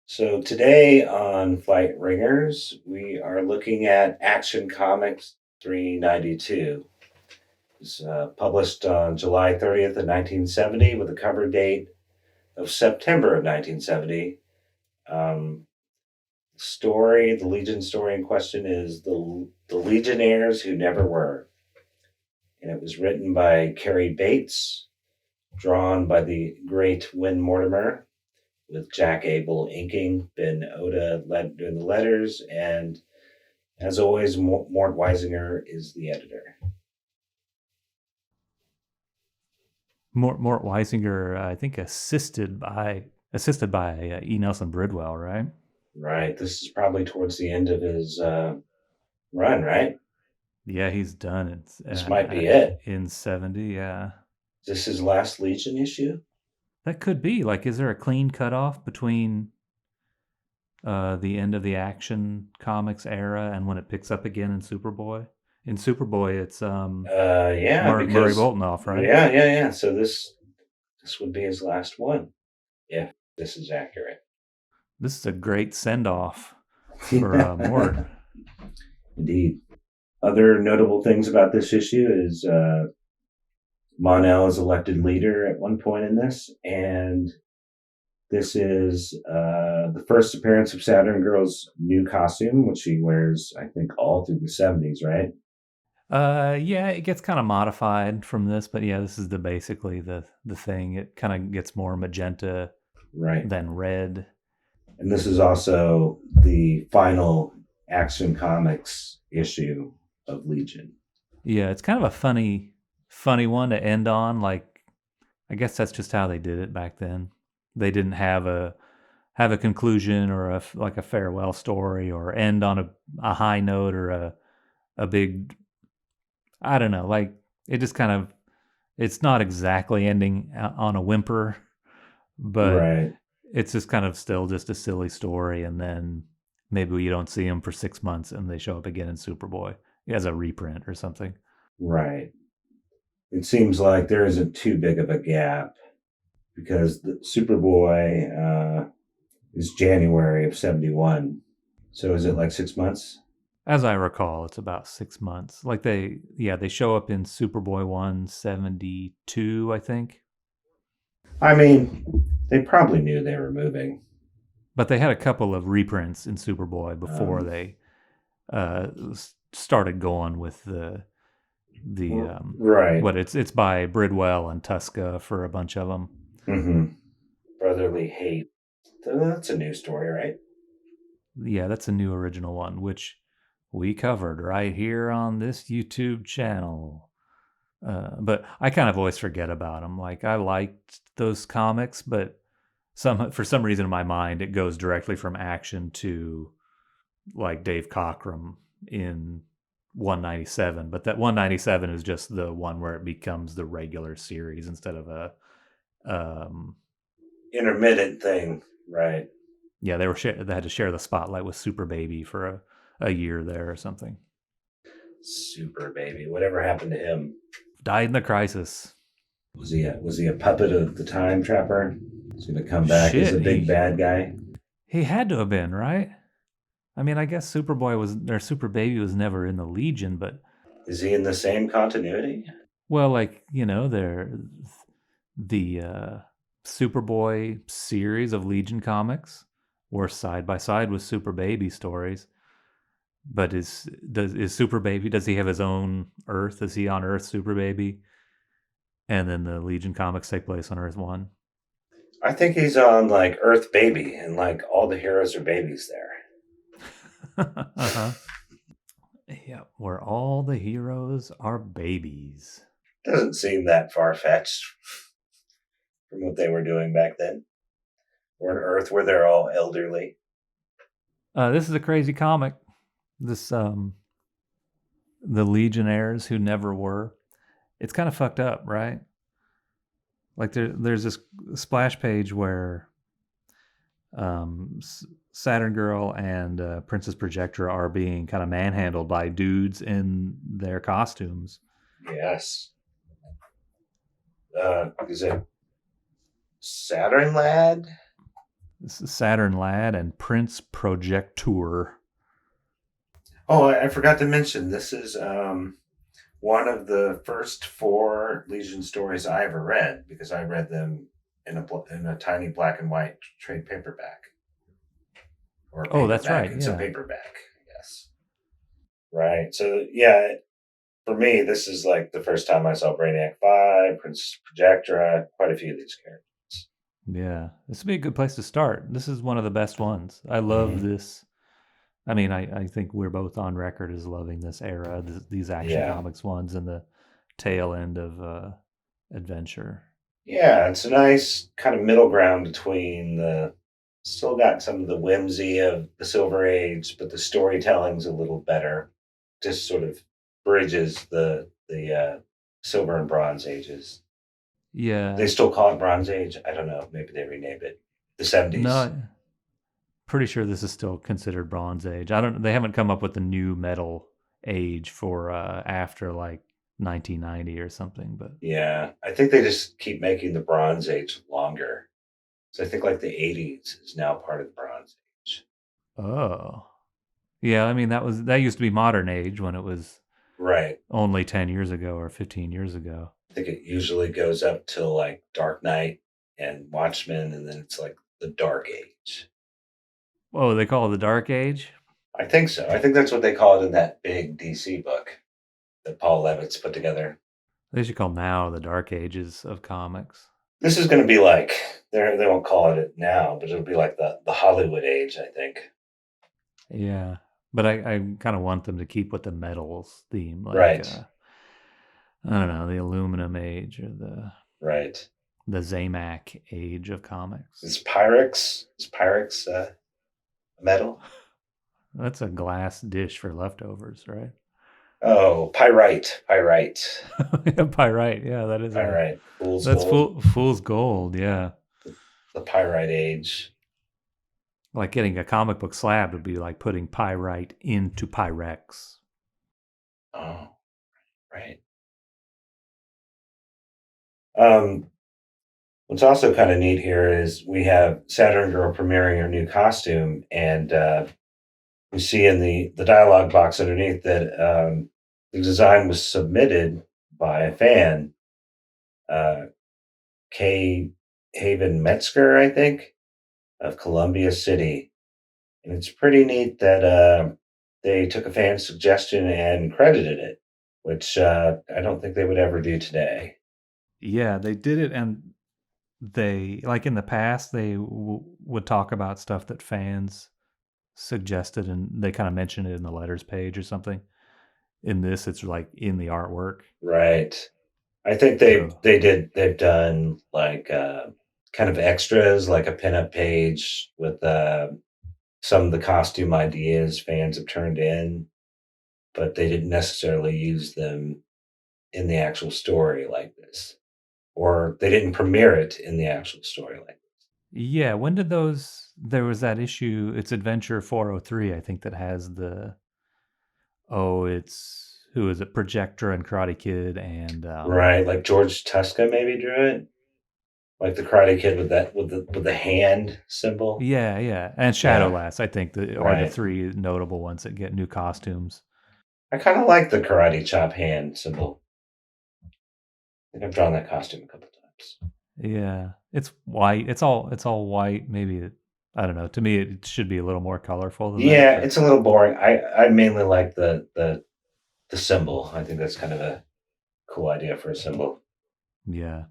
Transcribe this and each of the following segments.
So today on Flight Ringers, we are looking at Action Comics 392. It was published on July 30th of 1970 with a cover date of September of 1970. The Legion story in question is the Legionnaires Who Never Were. And it was written by Cary Bates, drawn by the great Win Mortimer, with Jack Abel inking, Ben Oda doing the letters, and as always, Mort Weisinger is the editor. Mort Weisinger, I think, assisted by E. Nelson Bridwell, right? Right. This is probably towards the end of his run, right? Yeah, he's done it. This might be it. In 70, yeah. Is this his last Legion issue? That could be. Like, is there a clean cutoff between the end of the Action Comics era and when it picks up again in Superboy? In Superboy, it's Murray Boltinoff, right? Yeah. So this would be his last one, if this is accurate. This is a great send-off for Mort. Indeed. Other notable things about this issue is Mon-El is elected leader at one point in this, and this is the first appearance of Saturn Girl's new costume, which she wears, I think, all through the 70s, right? Yeah, it gets kind of modified from this, but yeah, this is basically the thing. It kind of gets more magenta than red. And this is also the final Action Comics issue of Legion. Yeah, it's kind of a funny one to end on. Like, I guess that's just how they did it back then. They didn't have a conclusion or a farewell story or end on a high note or a big, I don't know, like it just kind of, it's not exactly ending on a whimper, but it's just kind of still just a silly story. And then maybe you don't see them for 6 months and they show up again in Superboy as a reprint or something. Right. It seems like there isn't too big of a gap because the Superboy is January of 71. So is it like 6 months? As I recall, it's about 6 months. Like they show up in Superboy 172, I think. I mean, they probably knew they were moving. But they had a couple of reprints in Superboy before they started going with the right. What it's by Bridwell and Tuska for a bunch of them. Mm-hmm. Brotherly Hate. That's a new story, right? Yeah, that's a new original one, which we covered right here on this YouTube channel. But I kind of always forget about them. Like, I liked those comics, but for some reason in my mind, it goes directly from Action to like Dave Cockrum in 197. But that 197 is just the one where it becomes the regular series instead of a intermittent thing, right? Yeah, they had to share the spotlight with Super Baby for a year there or something. Super Baby, whatever happened to him? Died in the crisis. Was he a puppet of the Time Trapper? He's going to come back as a big bad guy. He had to have been, right? I mean, I guess Super Baby was never in the Legion, but is he in the same continuity? Well, like, they're the Superboy series of Legion comics were side by side with Super Baby stories. But is Super Baby, does he have his own Earth? Is he on Earth Super Baby? And then the Legion comics take place on Earth 1? I think he's on like Earth Baby, and like all the heroes are babies there. Uh-huh. Yeah, where all the heroes are babies. Doesn't seem that far-fetched from what they were doing back then. Or an Earth where they're all elderly. This is a crazy comic. This, the Legionnaires Who Never Were. It's kind of fucked up, right? Like there's this splash page where Saturn Girl and Princess Projectra are being kind of manhandled by dudes in their costumes. Yes. Is it Saturn Lad. This is Saturn Lad and Prince Projecteur. Oh, I forgot to mention this is one of the first four Legion stories I ever read because I read them in a tiny black and white trade paperback or Oh, that's paperback. right. It's a Yeah. paperback, I guess. Right. So yeah, for me, this is like the first time I saw Brainiac 5, Prince Projectra, quite a few of these characters. Yeah. This would be a good place to start. This is one of the best ones. I love Mm-hmm. this. I mean, I think we're both on record as loving this era, these Action Yeah. Comics ones and the tail end of adventure. Yeah, it's a nice kind of middle ground between the still got some of the whimsy of the Silver Age, but the storytelling's a little better. Just sort of bridges the Silver and Bronze Ages. They Yeah. still call it Bronze Age. I don't know. Maybe they renamed it. The 70s. No, pretty sure this is still considered Bronze Age. I don't. They haven't come up with the new metal age for after like 1990 or something. But Yeah, I think they just keep making the Bronze Age longer. So I think like the 80s is now part of the Bronze Age. oh, yeah. I mean that used to be modern age when it was Right. only 10 years ago or 15 years ago. I think it usually goes up till like Dark Knight and Watchmen, and then it's like the Dark Age. Oh, they call it the Dark Age. I think so. I think that's what they call it in that big DC book that Paul Levitz put together. They should call now the Dark Ages of comics. This is going to be like they won't call it now, but it'll be like the Hollywood age, I think. Yeah, but I kind of want them to keep with the metals theme, like Right. I don't know, the aluminum age or Right. the Zamac age of comics. Is Pyrex metal? That's a glass dish for leftovers, right? Oh, pyrite. Pyrite, yeah, that is a Pyrite. Fool's that's gold. fool's gold, yeah. The pyrite age. Like getting a comic book slab would be like putting pyrite into Pyrex. Oh, right. Um, What's also kind of neat here is we have Saturn Girl premiering her new costume, and we see in the dialogue box underneath that the design was submitted by a fan, uh, Kay Haven Metzger, I think, of Columbia City, and it's pretty neat that they took a fan suggestion and credited it, which I don't think they would ever do today. Yeah, they did it, and they like in the past they would talk about stuff that fans suggested, and they kind of mention it in the letters page or something. In this, it's like in the artwork. Right. I think So they've done like kind of extras, like a pinup page with some of the costume ideas fans have turned in, but they didn't necessarily use them in the actual story like this, or they didn't premiere it in the actual story like this. yeah, when did those? There was that issue. It's Adventure 403, I think, that has the it's who is it? Projector and Karate Kid and Right, like George Tuska maybe drew it, like the Karate Kid with that with the hand symbol. yeah, yeah, and Shadow Yeah, Lass, I think, are the right. three notable ones that get new costumes. I kind of like the karate chop hand symbol. I think I've drawn that costume a couple times. Yeah, it's white. It's all white. Maybe I don't know. To me, it should be a little more colorful than that. Yeah, But it's a little boring. I mainly like the symbol. I think that's kind of a cool idea for a symbol. yeah,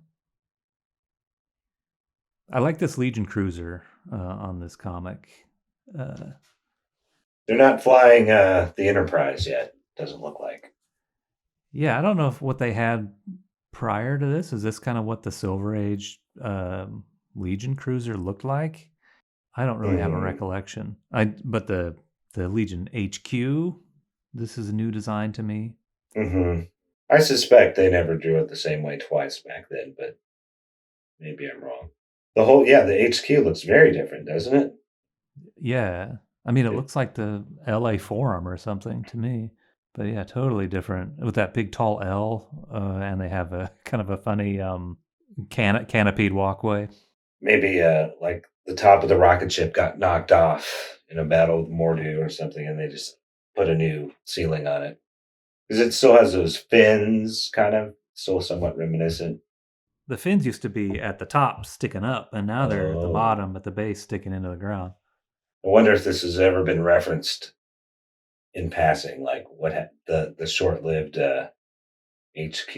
I like this Legion cruiser on this comic. Uh, They're not flying the Enterprise yet. Doesn't look like. yeah, I don't know if what they had prior to this is this kind of what the Silver Age Legion cruiser looked like. I don't really have a Mm, recollection. But the Legion HQ, this is a new design to me. hmm I suspect they never drew it the same way twice back then, but maybe I'm wrong. The HQ looks very different, doesn't it? Yeah. I mean, it It- looks like the LA Forum or something to me. But yeah, totally different with that big tall L, and they have a kind of a funny canopied walkway. maybe like the top of the rocket ship got knocked off in a battle with Mordu or something, and they just put a new ceiling on it because it still has those fins, kind of still somewhat reminiscent. The fins used to be at the top sticking up, and now they're at the Oh, bottom at the base sticking into the ground. I wonder if this has ever been referenced in passing, like the short lived HQ.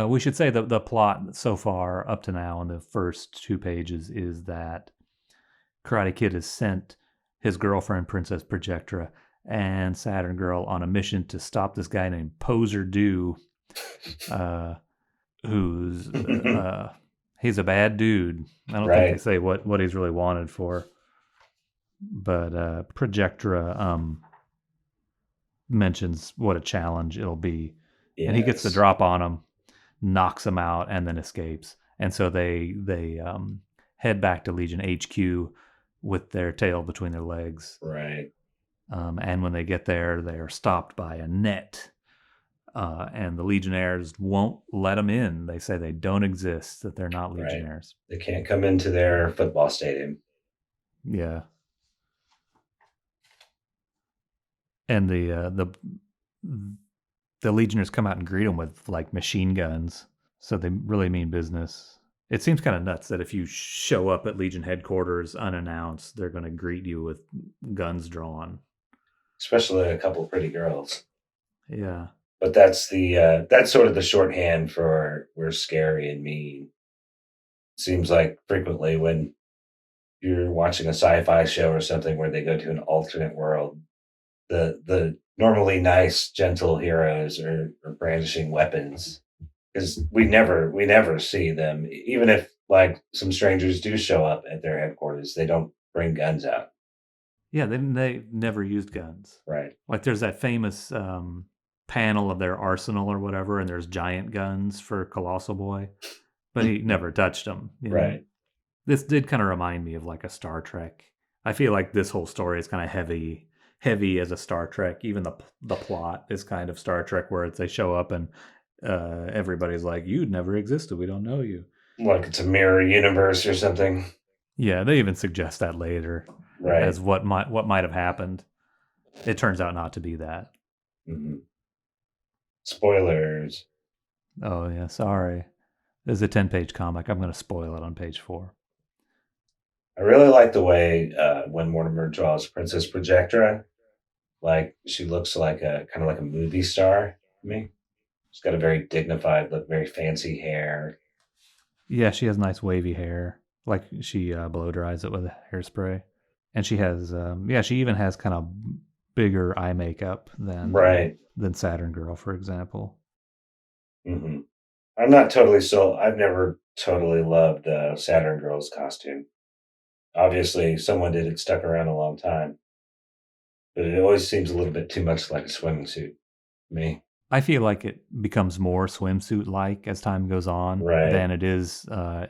We should say that the plot so far up to now in the first 2 pages is that Karate Kid has sent his girlfriend, Princess Projectra, and Saturn Girl on a mission to stop this guy named Poser Dew, uh, who's he's a bad dude. I don't think they Right. say what he's really wanted for, but Projectra mentions what a challenge it'll be, and he gets the Yes. drop on him, knocks him out, and then escapes. And so they head back to Legion HQ with their tail between their legs. Right. And when they get there, they are stopped by a net. And the Legionnaires won't let them in. They say they don't exist, that they're not Right. Legionnaires. They can't come into their football stadium. Yeah. And the Legionnaires come out and greet them with like machine guns. So they really mean business. It seems kind of nuts that if you show up at Legion headquarters unannounced, they're going to greet you with guns drawn. Especially a couple pretty girls. Yeah. But that's sort of the shorthand for we're scary and mean. Seems like frequently when you're watching a sci-fi show or something where they go to an alternate world, the normally nice, gentle heroes are brandishing weapons because we never see them, even if like some strangers do show up at their headquarters, they don't bring guns out. Yeah, they never used guns. Right. Like there's that famous panel of their arsenal or whatever, and there's giant guns for Colossal Boy, but he never touched them. You know? Right. This did kind of remind me of like a Star Trek. I feel like this whole story is kind of heavy as a Star Trek. Even the plot is kind of Star Trek, where they show up and everybody's like, "You'd never existed. We don't know you." Like it's a mirror universe or something. Yeah, they even suggest that later Right. as what might have happened. It turns out not to be that. Mm-hmm. Spoilers. Oh yeah, sorry. This is a 10-page comic. I'm going to spoil it on page 4. I really like the way when Mortimer draws Princess Projectra, like she looks like a kind of like a movie star to me. She's got a very dignified look, very fancy hair. Yeah, she has nice wavy hair. Like she blow dries it with hairspray, and she has she even has kind of bigger eye makeup Right. than Saturn Girl, for example. Mm-hmm. I'm not totally so. I've never totally loved Saturn Girl's costume. Obviously, someone did it stuck around a long time, but it always seems a little bit too much like a swimming suit to me. I feel like it becomes more swimsuit like as time goes on Right. than it is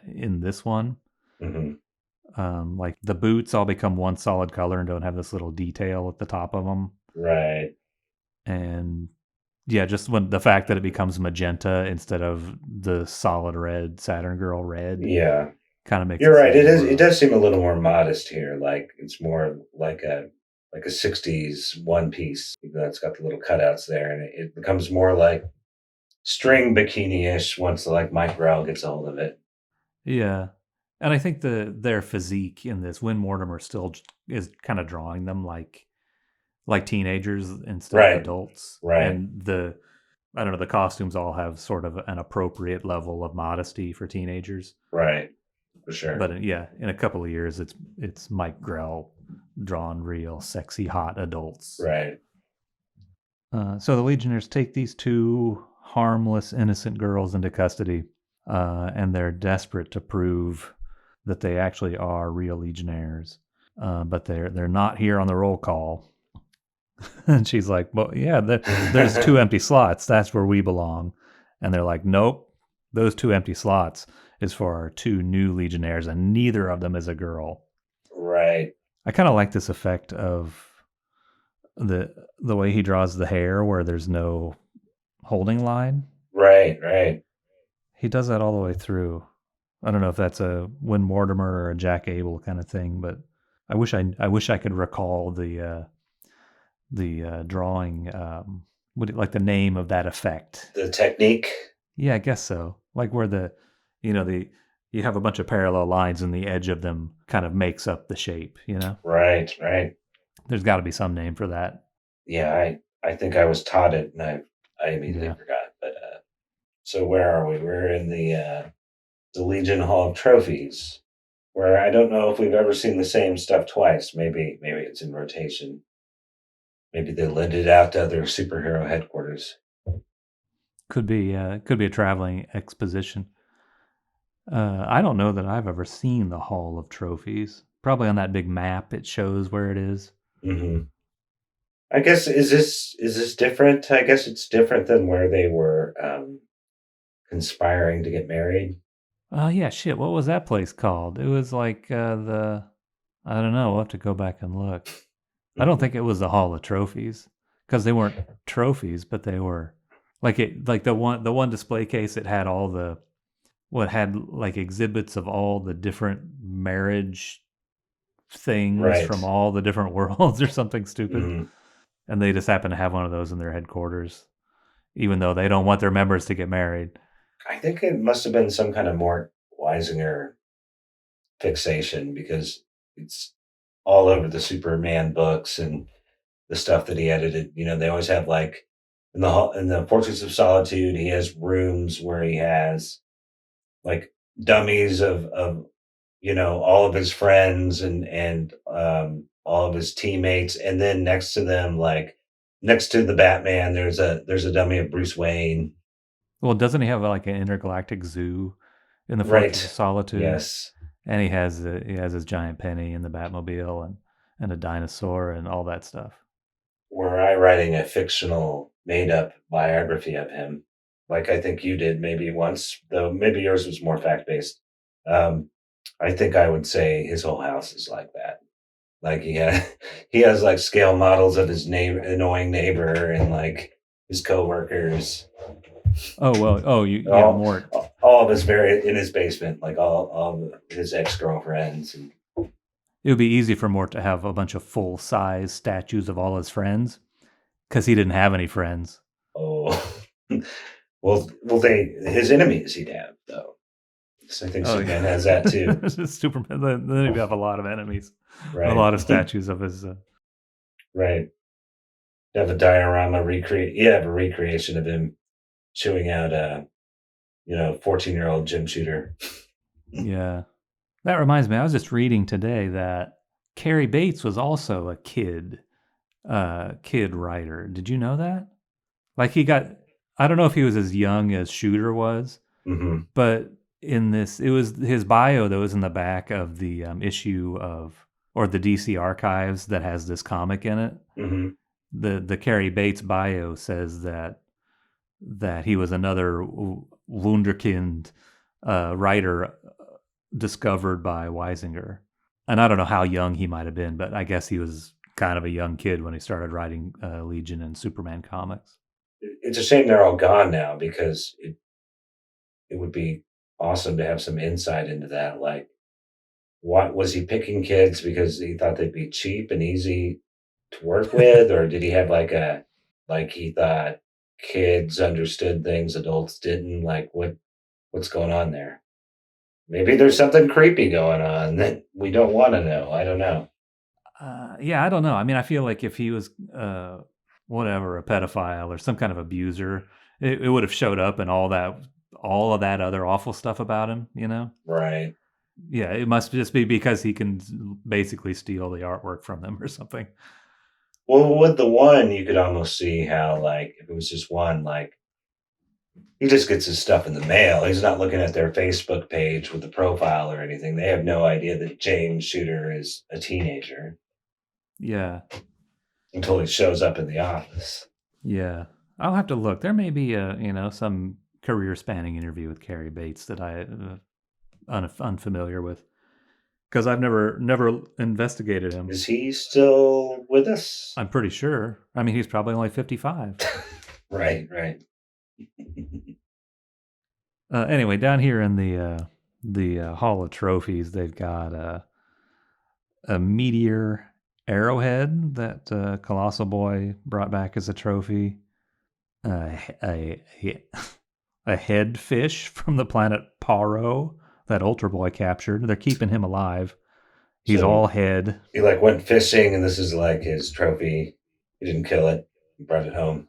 in this one. Mm-hmm. Like the boots all become one solid color and don't have this little detail at the top of them. Right. And yeah, just when the fact that it becomes magenta instead of the solid red Saturn Girl red Yeah. kind of makes You're it right. seem It is. more. It does seem a little more modest here. Like it's more like a '60s one piece. Even though it's got the little cutouts there, and it becomes more like string bikini-ish once like Mike Grell gets a hold of it. Yeah, and I think their physique in this, when Mortimer still is kind of drawing them like teenagers instead of Right. adults, Right. and I don't know, the costumes all have sort of an appropriate level of modesty for teenagers. Right. For sure. But yeah, in a couple of years, it's Mike Grell drawn real sexy hot adults. Right. So the Legionnaires take these two harmless, innocent girls into custody, and they're desperate to prove that they actually are real Legionnaires. But they're not here on the roll call. And she's like, "Well, yeah, there's 2 empty slots. That's where we belong." And they're like, "Nope, those 2 empty slots is for our 2 new Legionnaires, and neither of them is a girl." Right. I kind of like this effect of the way he draws the hair, where there's no holding line. Right. Right. He does that all the way through. I don't know if that's a Win Mortimer or a Jack Abel kind of thing, but I wish I could recall the drawing. Like the name of that effect? The technique. Yeah, I guess so. Like where the you have a bunch of parallel lines and the edge of them kind of makes up the shape. Right, right. There's got to be some name for that. Yeah, I think I was taught it, and I immediately Yeah. forgot. But so where are we? We're in the Legion Hall of Trophies, where I don't know if we've ever seen the same stuff twice. Maybe it's in rotation. Maybe they lend it out to other superhero headquarters. Could be a traveling exposition. I don't know that I've ever seen the Hall of Trophies. Probably on that big map, it shows where it is. Hmm. I guess is this different? I guess it's different than where they were conspiring to get married. Oh yeah, shit. What was that place called? It was like the I don't know. We'll have to go back and look. I don't think it was the Hall of Trophies because they weren't trophies, but they were like the one display case. It had all the what had like exhibits of all the different marriage things Right. from all the different worlds or something stupid. Hmm. And they just happen to have one of those in their headquarters, even though they don't want their members to get married. I think it must have been some kind of Mort Weisinger fixation because it's all over the Superman books and the stuff that he edited. They always have like in the Portraits of Solitude, he has rooms where he has like dummies of all of his friends and all of his teammates, and then next to them, like next to the Batman, there's a dummy of Bruce Wayne. Well, doesn't he have like an intergalactic zoo in the Fortress of Right. Solitude? Yes. And he has his giant penny in the Batmobile and a dinosaur and all that stuff. Were I writing a fictional made up biography of him, like I think you did maybe once, though maybe yours was more fact based. Um, I think I would say his whole house is like that. Like he has like scale models of his neighbor, annoying neighbor, and like his coworkers. Oh well. Oh, yeah, All Mort. all of his very in his basement, like all of his ex girlfriends. And It would be easy for Mort to have a bunch of full size statues of all his friends because he didn't have any friends. oh, well, his enemies he'd have though. So I think Oh Superman yeah, has that too, Superman. Then he'd have a lot of enemies, a right? lot of statues of his. Right. You have a diorama recreate. You have a recreation of him chewing out a 14-year-old gym shooter. Yeah, that reminds me. I was just reading today that Cary Bates was also a kid writer. Did you know that? Like he got. I don't know if he was as young as Shooter was, Hmm. but in this, it was his bio that was in the back of the issue of or the DC archives that has this comic in it. Hmm. The Cary Bates bio says that he was another wunderkind writer discovered by Weisinger. And I don't know how young he might have been, but I guess he was kind of a young kid when he started writing Legion and Superman comics. It's a shame they're all gone now because it would be awesome to have some insight into that. Like, what was he picking kids because he thought they'd be cheap and easy to work with, or did he have like he thought kids understood things adults didn't? Like, what's going on there? Maybe there's something creepy going on that we don't want to know. I don't know. Yeah, I don't know. I mean, I feel like if he was whatever, a pedophile or some kind of abuser, it would have showed up and all of that other awful stuff about him. Right. Yeah, it must just be because he can basically steal the artwork from them or something. Well, with the one, you could almost see how, like, if it was just one, like, he just gets his stuff in the mail. He's not looking at their Facebook page with the profile or anything. They have no idea that James Shooter is a teenager Yeah, until he shows up in the office. yeah. I'll have to look. There may be some career spanning interview with Cary Bates that I unfamiliar with because I've never investigated him. Is he still with us? I'm pretty sure. I mean, he's probably only 55. Right, right. Anyway, down here in the the Hall of Trophies, they've got a meteor arrowhead that Colossal Boy brought back as a trophy, a a head fish from the planet Paro that Ultra Boy captured. They're keeping him alive. He's So all head. he like went fishing, and this is like his trophy. He didn't kill it. He brought it home.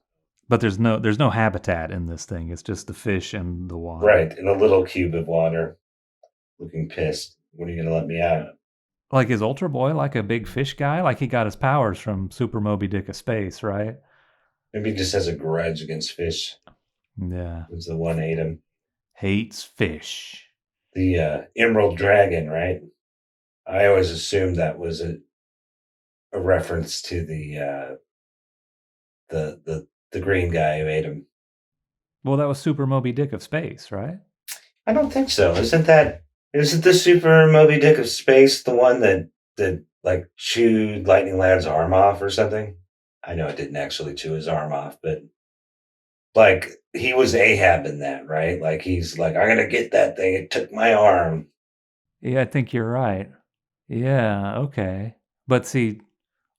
But there's no habitat in this thing. It's just the fish and the water. Right, in a little cube of water, looking pissed. When are you gonna let me out? Like, is Ultra Boy like a big fish guy? Like, he got his powers from Super Moby Dick of Space, right? Maybe he just has a grudge against fish. Yeah. Who's the one ate him? Hates fish. The Emerald Dragon, right? I always assumed that was a reference to the green guy who ate him. Well, that was Super Moby Dick of Space, right? I don't think so. Isn't the Super Moby Dick of Space the one that like chewed Lightning Lad's arm off or something? I know it didn't actually chew his arm off, but like he was Ahab in that, right? Like he's like, I'm gonna get that thing. It took my arm. Yeah, I think you're right. Yeah, okay. But see,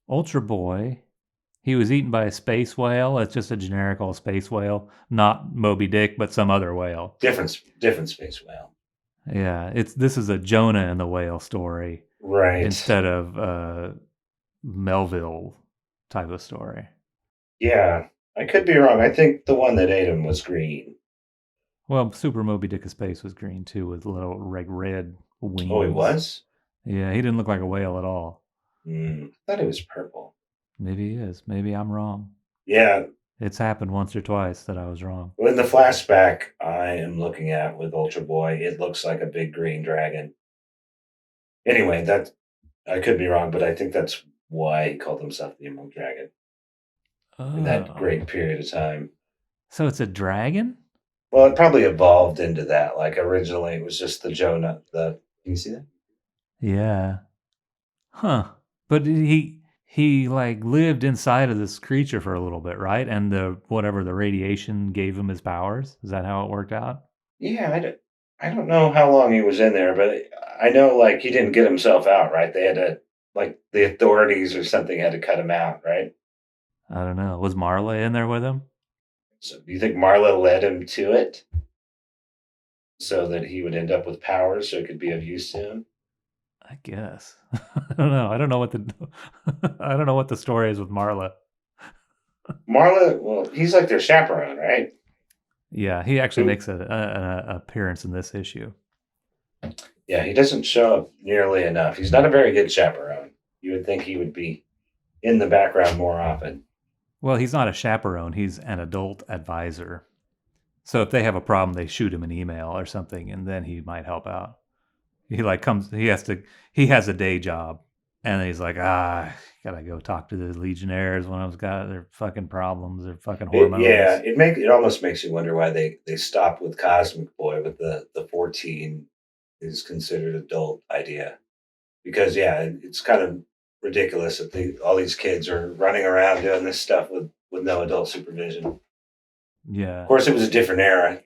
Ultra Boy, he was eaten by a space whale. It's just a generic old space whale, not Moby Dick, but some other whale. Different space whale. Yeah, this is a Jonah and the whale story Right. instead of Melville type of story. Yeah. I could be wrong. I think the one that ate him was green. Well, Super Moby Dick of Space was green too, with little red wings. Oh, he was? Yeah, he didn't look like a whale at all. I thought it was purple. Maybe he is. Maybe I'm wrong. Yeah. It's happened once or twice that I was wrong. Well, in the flashback I am looking at with Ultra Boy, it looks like a big green dragon. Anyway, I could be wrong, but I think that's why he called himself the Emerald Dragon in that great period of time. So it's a dragon? Well, it probably evolved into that. Like originally, it was just the Jonah. Can you see that? Yeah. Huh. But he like lived inside of this creature for a little bit, right? And the radiation gave him his powers. Is that how it worked out? Yeah, I don't know how long he was in there, but I know like he didn't get himself out, right? They had to like the authorities or something had to cut him out, right? I don't know. Was Marla in there with him? So do you think Marla led him to it so that he would end up with powers so it could be of use to him? I guess. I don't know. I don't know what the I don't know what the story is with Marla. Marla, well, he's like their chaperone, right? Yeah, he actually makes an appearance in this issue. Yeah, he doesn't show up nearly enough. He's not a very good chaperone. You would think he would be in the background more often. Well, he's not a chaperone. He's an adult advisor. So if they have a problem, they shoot him an email or something, and then he might help out. He like comes. He has a day job, and he's like, gotta go talk to the Legionnaires when I've got their fucking problems, their fucking hormones. It almost makes you wonder why they stopped with Cosmic Boy with the 14 is considered adult idea, because it's kind of ridiculous that all these kids are running around doing this stuff with no adult supervision. Yeah. Of course, it was a different era.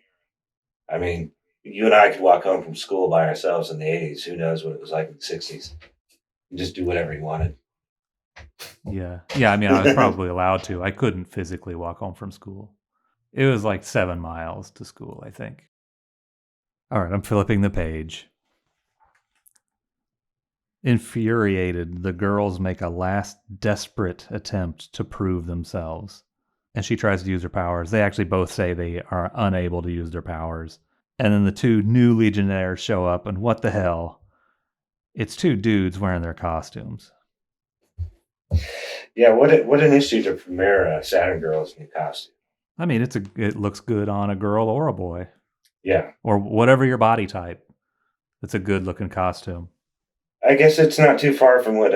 I mean, you and I could walk home from school by ourselves in the 80s. Who knows what it was like in the 60s? You just do whatever you wanted. Yeah. Yeah, I mean, I was probably allowed to. I couldn't physically walk home from school. It was like 7 miles to school, I think. All right, I'm flipping the page. Infuriated, the girls make a last desperate attempt to prove themselves. And she tries to use her powers. They actually both say they are unable to use their powers. And then the two new Legionnaires show up, and what the hell? It's two dudes wearing their costumes. Yeah, what an issue to premiere Saturn Girl's new costume. I mean, it looks good on a girl or a boy. Yeah. Or whatever your body type. It's a good looking costume. I guess it's not too far from what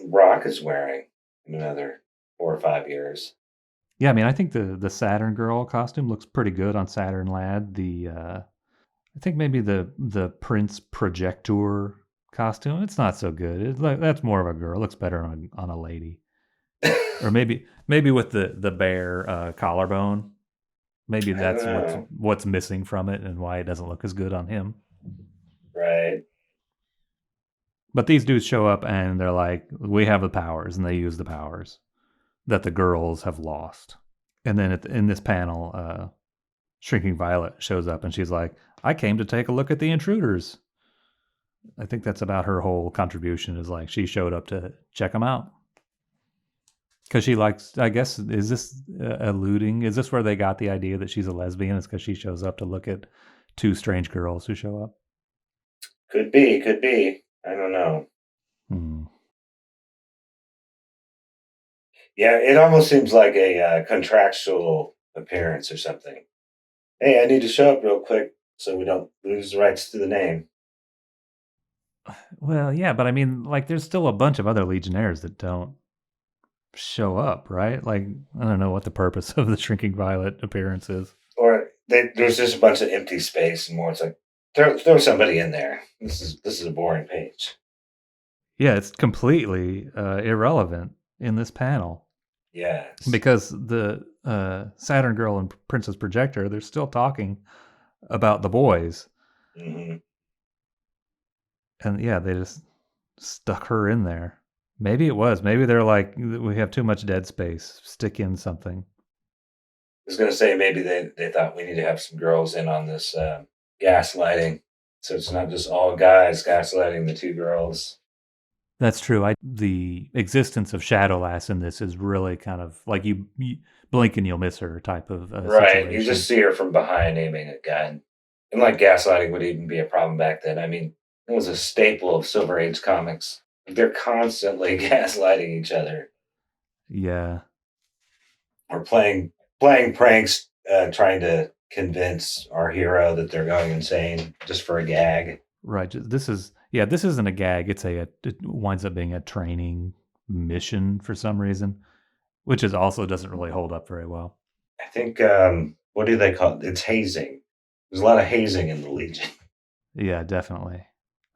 Rock is wearing in another 4 or 5 years. Yeah, I mean, I think the Saturn Girl costume looks pretty good on Saturn Lad. I think maybe the Prince Projector costume, it's not so good. That's more of a girl. It looks better on a lady. Or maybe with the bear collarbone. Maybe that's what's missing from it and why it doesn't look as good on him. Right. But these dudes show up and they're like, we have the powers, and they use the powers that the girls have lost. And then in this panel, Shrinking Violet shows up and she's like, I came to take a look at the intruders. I think that's about her whole contribution, is like she showed up to check them out. Because she likes, I guess, is this alluding? Is this where they got the idea that she's a lesbian? It's because she shows up to look at two strange girls who show up? Could be, could be. I don't know. Yeah, it almost seems like a contractual appearance or something. Hey, I need to show up real quick so we don't lose the rights to the name. Well, yeah, but I mean, like, there's still a bunch of other Legionnaires that don't show up, right? Like, I don't know what the purpose of the Shrinking Violet appearance is. Or there's just a bunch of empty space, and more it's like throw somebody in there. This is a boring page. Yeah, it's completely irrelevant in this panel. Yes. Because the Saturn Girl and Princess Projector, they're still talking about the boys. Mm-hmm. And yeah, they just stuck her in there. Maybe it was. Maybe they're like, we have too much dead space. Stick in something. I was going to say maybe they thought we need to have some girls in on this gaslighting. So it's not just all guys gaslighting the two girls. That's true. The existence of Shadowlass in this is really kind of like you blink and you'll miss her type of right. situation. You just see her from behind aiming a gun. And like gaslighting would even be a problem back then. I mean, it was a staple of Silver Age comics. They're constantly gaslighting each other. Yeah. Or playing pranks, trying to convince our hero that they're going insane just for a gag. Right. This isn't a gag. It winds up being a training mission for some reason, which also doesn't really hold up very well. I think, what do they call it? It's hazing. There's a lot of hazing in the Legion. Yeah, definitely.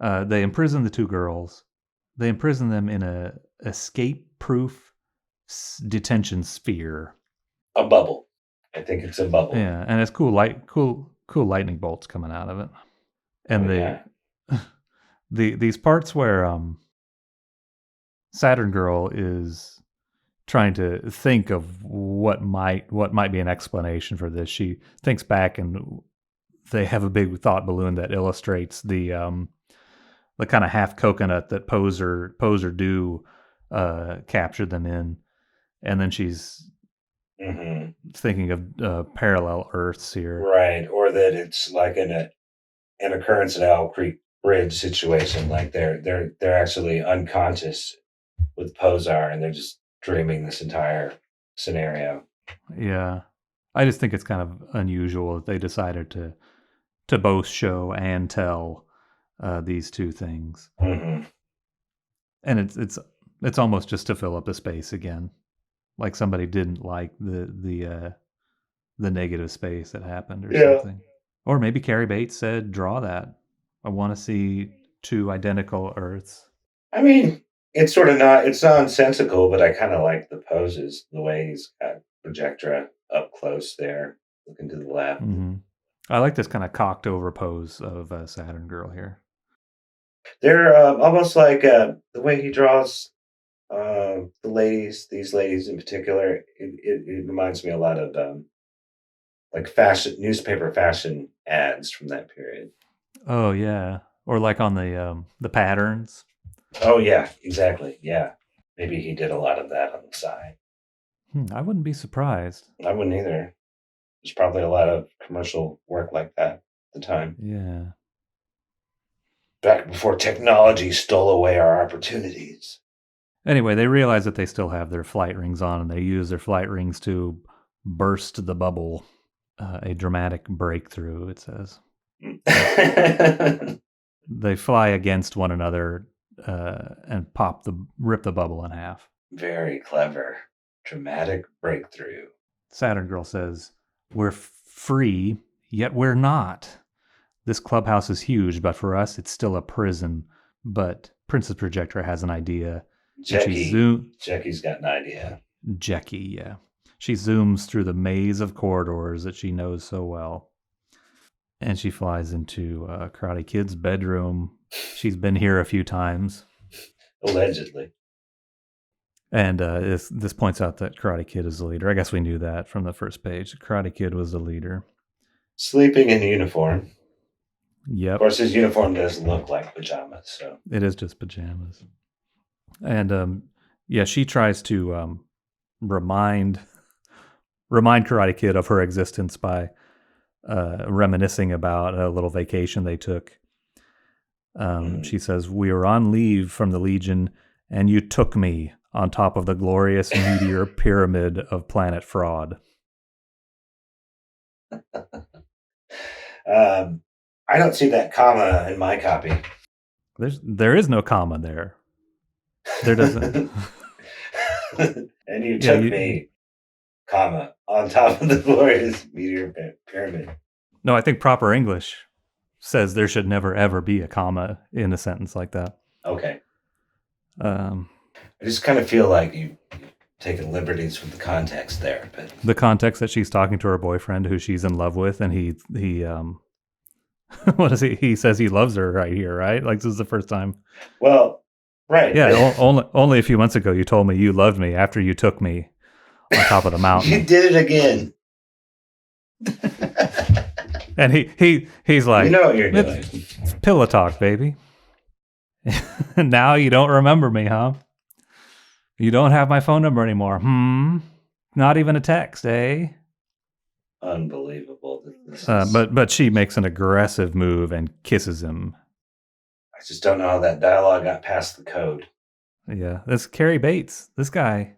They imprison the two girls. They imprison them in a escape-proof detention sphere. A bubble. I think it's a bubble. Yeah, and it's cool lightning bolts coming out of it. And these parts where Saturn Girl is trying to think of what might be an explanation for this. She thinks back, and they have a big thought balloon that illustrates the kind of half coconut that Poser do captured them in, and then she's thinking of parallel Earths here, right? Or that it's like an occurrence at Owl Creek Bridge situation, like they're actually unconscious with Posar, and they're just dreaming this entire scenario. Yeah, I just think it's kind of unusual that they decided to both show and tell these two things, and it's almost just to fill up the space again, like somebody didn't like the negative space that happened or something, or maybe Cary Bates said, "Draw that. I want to see two identical Earths." I mean, it's nonsensical, but I kind of like the poses, the way he's got Projectra up close there, looking to the left. Mm-hmm. I like this kind of cocked over pose of Saturn Girl here. They're almost like the way he draws these ladies in particular. It reminds me a lot of like newspaper fashion ads from that period. Oh yeah, or like on the patterns. Oh yeah, exactly. Yeah, maybe he did a lot of that on the side. I wouldn't be surprised. I wouldn't either. There's probably a lot of commercial work like that at the time. Yeah. Back before technology stole away our opportunities. Anyway, they realize that they still have their flight rings on, and they use their flight rings to burst the bubble. A dramatic breakthrough, it says. They fly against one another and rip the bubble in half. Very clever. Dramatic breakthrough. Saturn Girl says, "We're free, yet we're not. This clubhouse is huge, but for us, it's still a prison." But Princess Projector has an idea. Jecky's got an idea. Jecky, yeah. She zooms through the maze of corridors that she knows so well. and she flies into Karate Kid's bedroom. She's been here a few times. Allegedly. And this points out that Karate Kid is the leader. I guess we knew that from the first page. Karate Kid was the leader. Sleeping in uniform. Yep. Of course, his uniform does look like pajamas, so. It is just pajamas. And yeah, she tries to remind Karate Kid of her existence by reminiscing about a little vacation they took. She says, "We were on leave from the Legion, and you took me on top of the glorious meteor pyramid of Planet Fraud." I don't see that comma in my copy. There is no comma there. There doesn't. And you took me, comma, on top of the glorious meteor pyramid. No, I think proper English says there should never ever be a comma in a sentence like that. Okay. I just kind of feel like you've taken liberties with the context there, but the context that she's talking to her boyfriend, who she's in love with, and he what is he? He says he loves her right here, right? Like this is the first time. Well, right. Yeah, only a few months ago you told me you loved me after you took me on top of the mountain. You did it again. And he's like, you know what you're doing. It's pillow talk, baby. Now you don't remember me, huh? You don't have my phone number anymore. Not even a text, eh? Unbelievable. But she makes an aggressive move and kisses him. I just don't know how that dialogue got past the code. Yeah, this Cary Bates. This guy,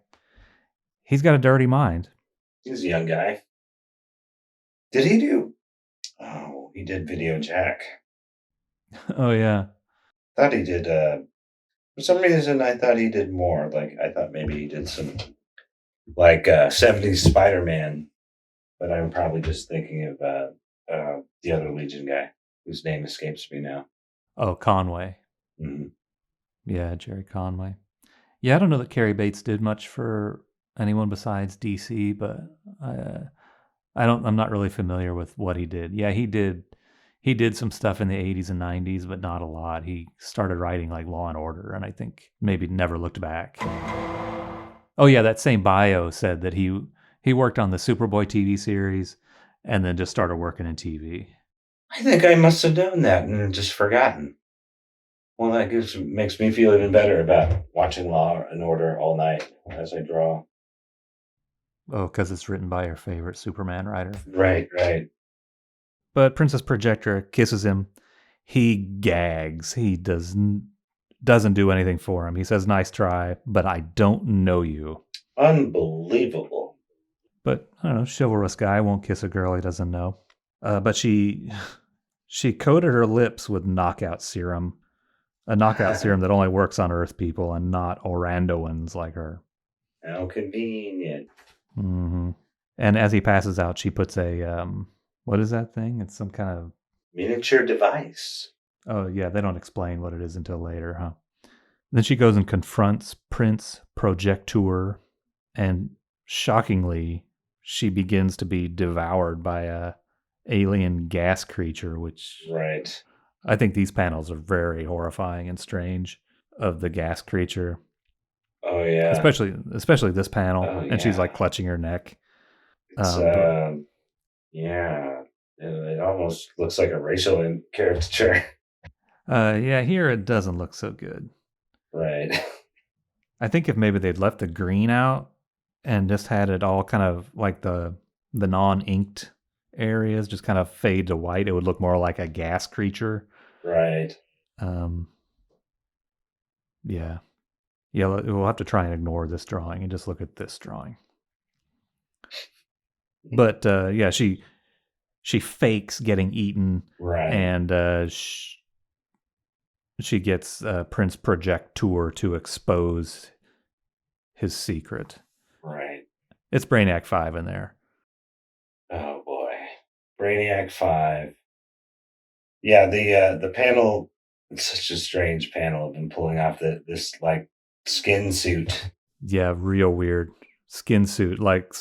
he's got a dirty mind. He's a young guy. Did he do? Oh, he did Video Jack. Oh yeah. Thought he did. For some reason, I thought he did more. Like I thought maybe he did some, like 70s Spider-Man. But I'm probably just thinking of the other Legion guy whose name escapes me now. Oh, Conway. Mm-hmm. Yeah, Jerry Conway. Yeah, I don't know that Cary Bates did much for anyone besides DC, but I'm not really familiar with what he did. Yeah, he did some stuff in the 80s and 90s, but not a lot. He started writing like Law and Order, and I think maybe never looked back. Oh yeah, that same bio said that he worked on the Superboy TV series and then just started working in TV. I think I must have done that and just forgotten. Well, that makes me feel even better about watching Law and Order all night as I draw. Oh, because it's written by your favorite Superman writer. Right. But Princess Projectra kisses him. He gags. He doesn't do anything for him. He says, "Nice try, but I don't know you." Unbelievable. But I don't know, chivalrous guy won't kiss a girl he doesn't know. But she coated her lips with knockout serum. A knockout serum that only works on Earth people and not Orandoans like her. How convenient. Mm-hmm. And as he passes out, she puts a, what is that thing? It's some kind of... miniature device. Oh, yeah, they don't explain what it is until later, huh? Then she goes and confronts Prince Projector, and shockingly, she begins to be devoured by a alien gas creature, which... Right. I think these panels are very horrifying and strange of the gas creature. Oh yeah. Especially this panel, and she's like clutching her neck. It's, yeah, it almost looks like a racial caricature. Yeah, here it doesn't look so good. Right. I think if maybe they'd left the green out and just had it all kind of like the non-inked areas just kind of fade to white, it would look more like a gas creature. Right. Yeah. We'll have to try and ignore this drawing and just look at this drawing. But yeah, she fakes getting eaten, right? And she gets Prince Projector to expose his secret. Right. It's Brainiac 5 in there. Oh boy, Brainiac 5. Yeah, the panel. It's such a strange panel of him pulling off this like skin suit. Yeah, real weird skin suit, like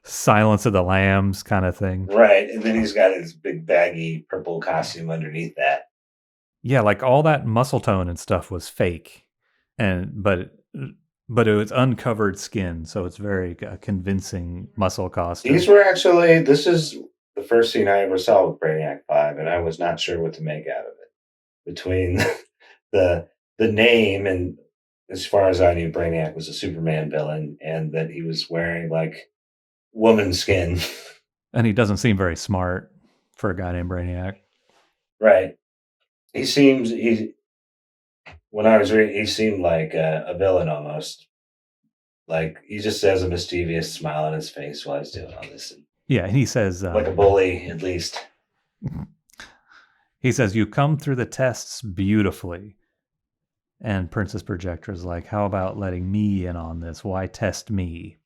Silence of the Lambs kind of thing. Right. And then he's got his big baggy purple costume underneath that. Yeah, like all that muscle tone and stuff was fake, and but it was uncovered skin, so it's very convincing muscle costume. These were actually, this is the first scene I ever saw with Brainiac 5, and I was not sure what to make out of it. Between the name, and as far as I knew, Brainiac was a Superman villain, and that he was wearing like woman skin. And he doesn't seem very smart for a guy named Brainiac. Right. He when I was reading, he seemed like a villain almost. Like he just has a mischievous smile on his face while he's doing all this. Yeah, and he says, Like a bully, at least. He says, "You come through the tests beautifully." And Princess Projector is like, "How about letting me in on this? Why test me?"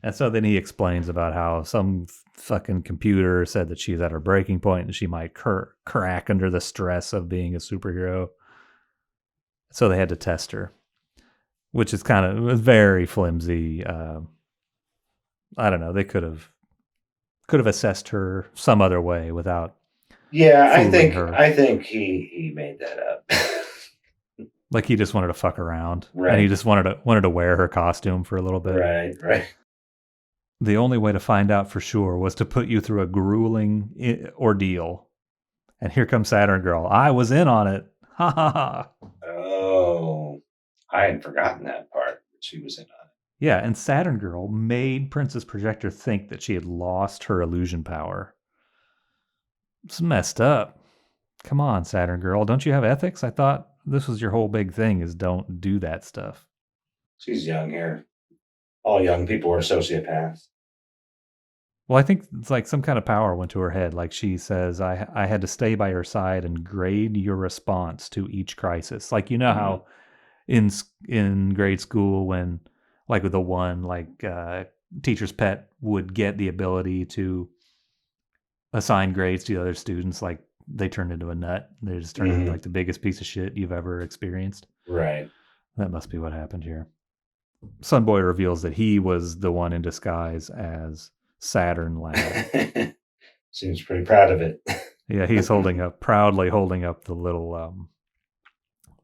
And so then he explains about how some fucking computer said that she's at her breaking point and she might crack under the stress of being a superhero. So they had to test her, which is kind of very flimsy. I don't know. They could have assessed her some other way without. Yeah, her. I think he made that up. Like he just wanted to fuck around, right? And he just wanted to wear her costume for a little bit, right. The only way to find out for sure was to put you through a grueling ordeal. And here comes Saturn Girl. I was in on it. Ha ha ha. Oh, I had forgotten that part. She was in on it. Yeah, and Saturn Girl made Princess Projector think that she had lost her illusion power. It's messed up. Come on, Saturn Girl. Don't you have ethics? I thought this was your whole big thing, is don't do that stuff. She's young here. All young people are sociopaths. Well, I think it's like some kind of power went to her head. Like she says, I had to stay by your side and grade your response to each crisis. Like, you know how in grade school, when like with the one, like teacher's pet would get the ability to assign grades to the other students, like they turned into a nut. They just turned into like the biggest piece of shit you've ever experienced. Right. That must be what happened here. Sunboy reveals that he was the one in disguise as Saturn Lad. Seems pretty proud of it. Yeah, he's proudly holding up the little,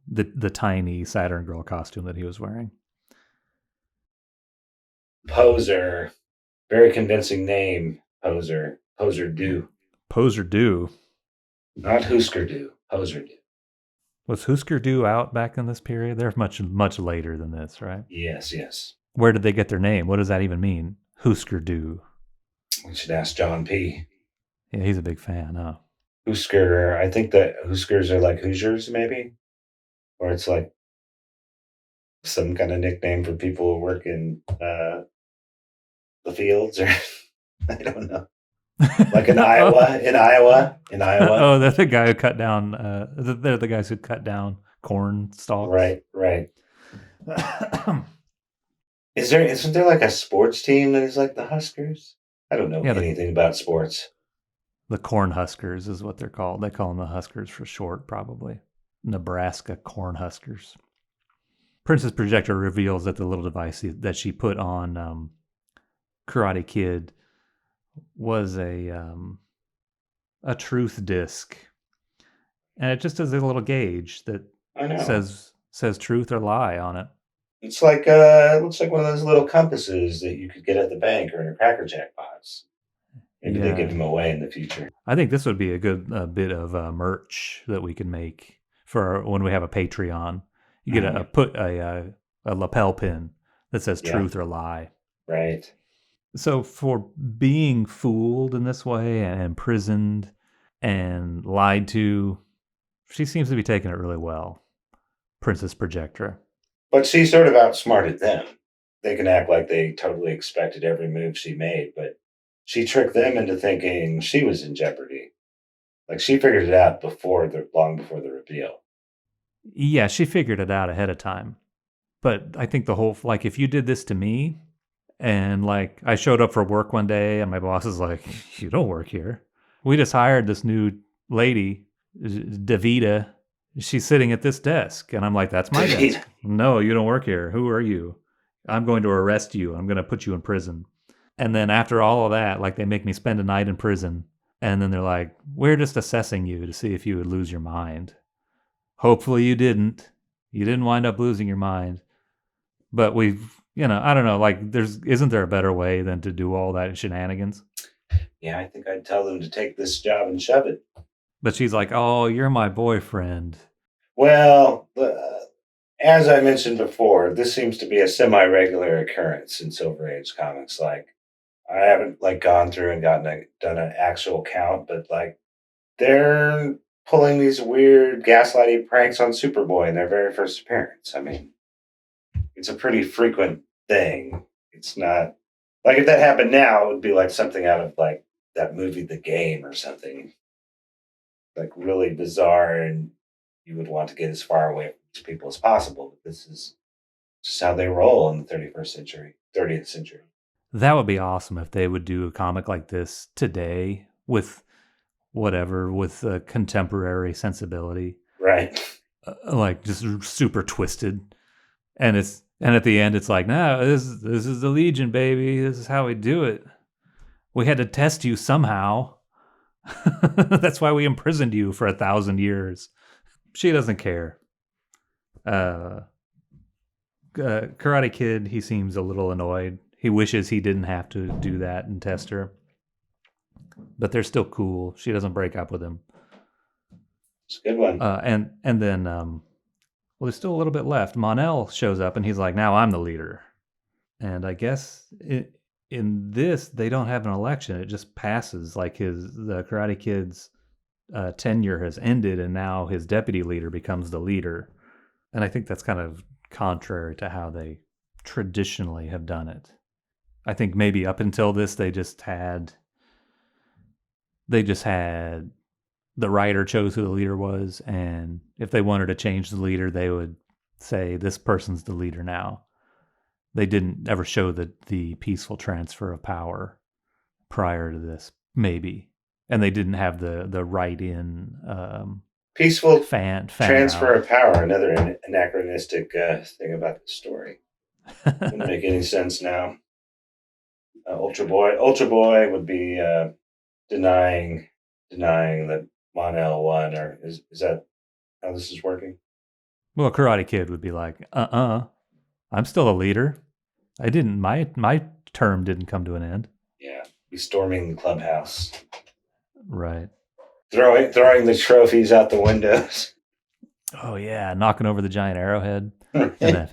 the tiny Saturn Girl costume that he was wearing. Poser. Very convincing name, Poser. Poser Do. Poser Do. Not Husker Du. Poser Do. Was Husker Du out back in this period? They're much later than this, right? Yes. Where did they get their name? What does that even mean? Husker Du. We should ask John P. Yeah, he's a big fan, huh? Husker. I think that Huskers are like Hoosiers, maybe? Or it's like some kind of nickname for people who work in the fields, or I don't know. Like in Iowa. Oh, they're the guy who cut down. They're the guys who cut down corn stalks. Right. Isn't there like a sports team that is like the Huskers? I don't know anything about sports. The Corn Huskers is what they're called. They call them the Huskers for short, probably. Nebraska Corn Huskers. Princess Projector reveals that the little device that she put on Karate Kid was a truth disc, and it just has a little gauge that says truth or lie on it. It's like it looks like one of those little compasses that you could get at the bank or in a Cracker Jack box. Maybe they give them away in the future. I think this would be a good bit of merch that we can make for when we have a Patreon. You get a lapel pin that says truth or lie. Right. So for being fooled in this way and imprisoned and lied to, she seems to be taking it really well. Princess Projector. But she sort of outsmarted them. They can act like they totally expected every move she made, but she tricked them into thinking she was in jeopardy. Like she figured it out long before the reveal. Yeah, she figured it out ahead of time. But I think the whole, like, if you did this to me, and like I showed up for work one day and my boss is like, "You don't work here. We just hired this new lady, Davida. She's sitting at this desk." And I'm like, "That's my desk." "No, you don't work here. Who are you? I'm going to arrest you. I'm going to put you in prison." And then after all of that, like they make me spend a night in prison. And then they're like, we're just assessing you to see if you would lose your mind. Hopefully you didn't. You didn't wind up losing your mind. But I don't know, like isn't there a better way than to do all that shenanigans? Yeah, I think I'd tell them to take this job and shove it. But she's like, oh, you're my boyfriend. Well, as I mentioned before, this seems to be a semi-regular occurrence in Silver Age comics. Like, I haven't like gone through and done an actual count, but like they're pulling these weird gaslighting pranks on Superboy in their very first appearance. I mean, it's a pretty frequent thing. It's not like if that happened now, it would be like something out of like that movie The Game or something. Like really bizarre, and you would want to get as far away from these people as possible. But this is just how they roll in the 31st century, 30th century. That would be awesome if they would do a comic like this today with with a contemporary sensibility. Right. Like just super twisted. And at the end it's like, no, this is the Legion, baby. This is how we do it. We had to test you somehow. That's why we imprisoned you for 1,000 years. She doesn't care. Karate Kid, he seems a little annoyed. He wishes he didn't have to do that and test her. But they're still cool. She doesn't break up with him. It's a good one. And then, well, there's still a little bit left. Mon-El shows up and he's like, now I'm the leader. And I guess in this, they don't have an election. It just passes. Like the Karate Kid's tenure has ended and now his deputy leader becomes the leader. And I think that's kind of contrary to how they traditionally have done it. I think maybe up until this, they just had the writer chose who the leader was, and if they wanted to change the leader, they would say this person's the leader now. They didn't ever show the peaceful transfer of power prior to this, maybe, and they didn't have the write-in peaceful fan transfer out. of power. Another anachronistic thing about the story. Doesn't make any sense now. Ultra Boy would be denying that Mon-El won, or is that how this is working? Well, Karate Kid would be like, I'm still a leader. I didn't. My term didn't come to an end. Yeah, he's storming the clubhouse, right? Throwing the trophies out the windows. Oh yeah, knocking over the giant arrowhead and a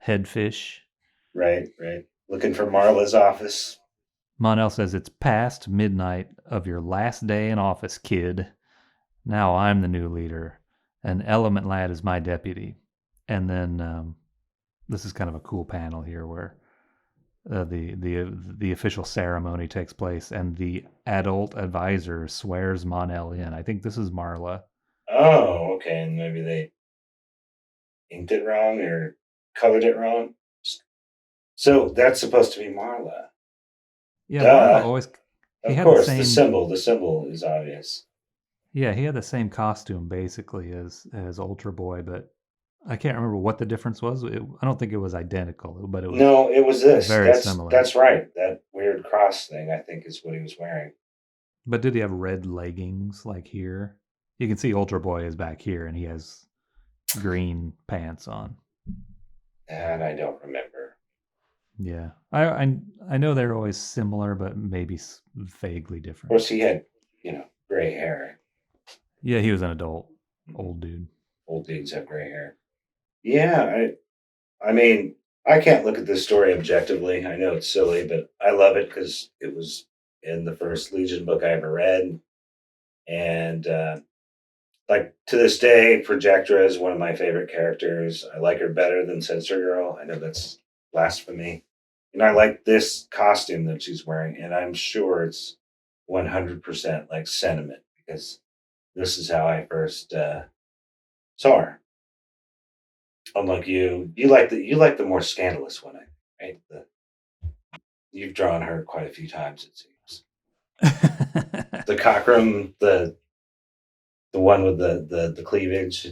headfish. Right. Looking for Marla's office. Mon-El says it's past midnight of your last day in office, kid. Now I'm the new leader, and Element Lad is my deputy. And then this is kind of a cool panel here where the official ceremony takes place, and the adult advisor swears Mon-El in. I think this is Marla. Oh, okay, and maybe they inked it wrong or colored it wrong. So that's supposed to be Marla. Yeah, Marla always. Of course, the symbol is obvious. Yeah, he had the same costume basically as Ultra Boy, but I can't remember what the difference was. I don't think it was identical, but it was. No, it was this. Very similar. That's right. That weird cross thing, I think, is what he was wearing. But did he have red leggings like here? You can see Ultra Boy is back here, and he has green pants on. And I don't remember. Yeah, I know they're always similar, but maybe vaguely different. Of course, he had, gray hair. Yeah, he was an adult, old dude. Old dudes have gray hair. Yeah, I mean, I can't look at this story objectively. I know it's silly, but I love it because it was in the first Legion book I ever read. And like to this day, Projectra is one of my favorite characters. I like her better than Censor Girl. I know that's blasphemy. And I like this costume that she's wearing, and I'm sure it's 100% like sentiment, because this is how I first saw her. Unlike you like the more scandalous one, right? You've drawn her quite a few times, it seems. The Cockrum, the one with the cleavage.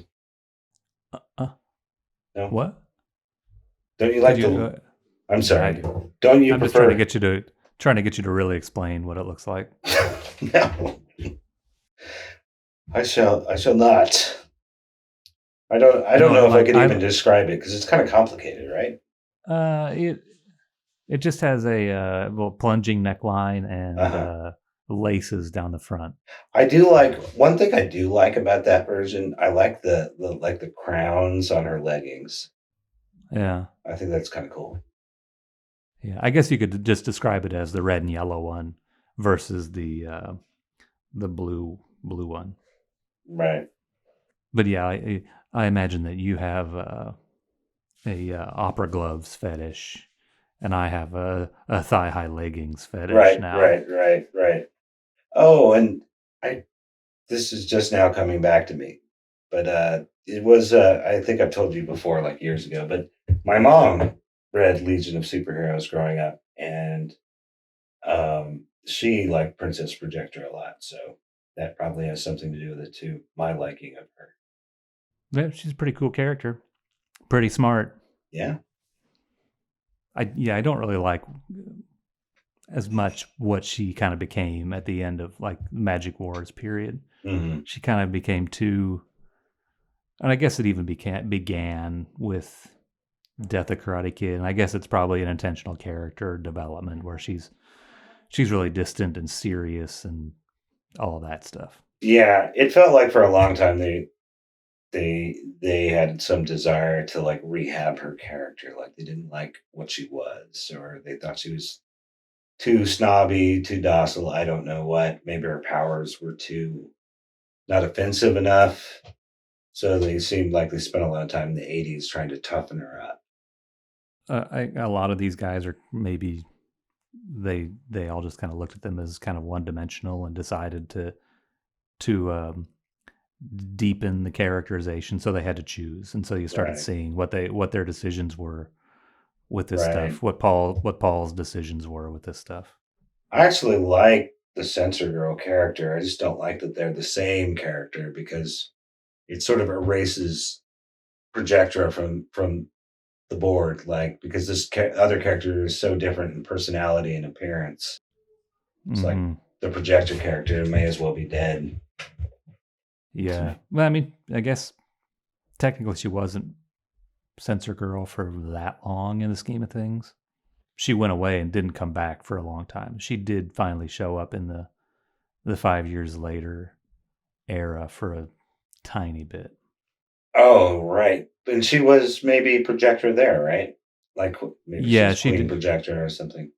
No? What? Don't you like I'm sorry. Don't you I'm prefer? just trying to get you to Trying to get you to really explain what it looks like. No, I shall not. I don't No, know if I like could even describe it because it's kind of complicated, right? it just has a well plunging neckline and Uh-huh. laces down the front. I do like one thing I do like about that version. I like the crowns on her leggings. Yeah, I think that's kind of cool. yeah. I guess you could just describe it as the red and yellow one versus the blue one. Right. But yeah, I imagine that you have a opera gloves fetish, and I have a thigh high leggings fetish Right, now. right, right, right. Oh, and I this is just now coming back to me. But it was I think I've told you before like years ago, but my mom read Legion of Superheroes growing up and she liked Princess Projector a lot, so that probably has something to do with it too. My liking of her. Yeah, she's a pretty cool character, pretty smart. Yeah. I don't really like as much what she kind of became at the end of like Magic Wars period. Hmm. She kind of became too, and I guess it even began with Death of Karate Kid, and I guess it's probably an intentional character development where she's really distant and serious and all of that stuff. Yeah, it felt like for a long time they had some desire to like rehab her character. Like they didn't like what she was, or they thought she was too snobby, too docile. I don't know what. Maybe her powers were too not offensive enough. So they seemed like they spent a lot of time in the '80s trying to toughen her up. A lot of these guys are maybe they all just kind of looked at them as kind of one dimensional and decided to deepen the characterization, so they had to choose, and so you started Right. seeing what their decisions were with this Right. stuff, what Paul's decisions were with this stuff. I actually like the Censor Girl character. I just don't like that they're the same character because it sort of erases Projectra from the board, like because this other character is so different in personality and appearance. It's like Hmm. the projector character may as well be dead. Yeah, well, I mean, I guess technically she wasn't Censor Girl for that long in the scheme of things. She went away and didn't come back for a long time. She did finally show up in the 5 years later era for a tiny bit. Oh, right. And she was maybe projector there, right? Like maybe Yeah, she's she queen did. projector or something.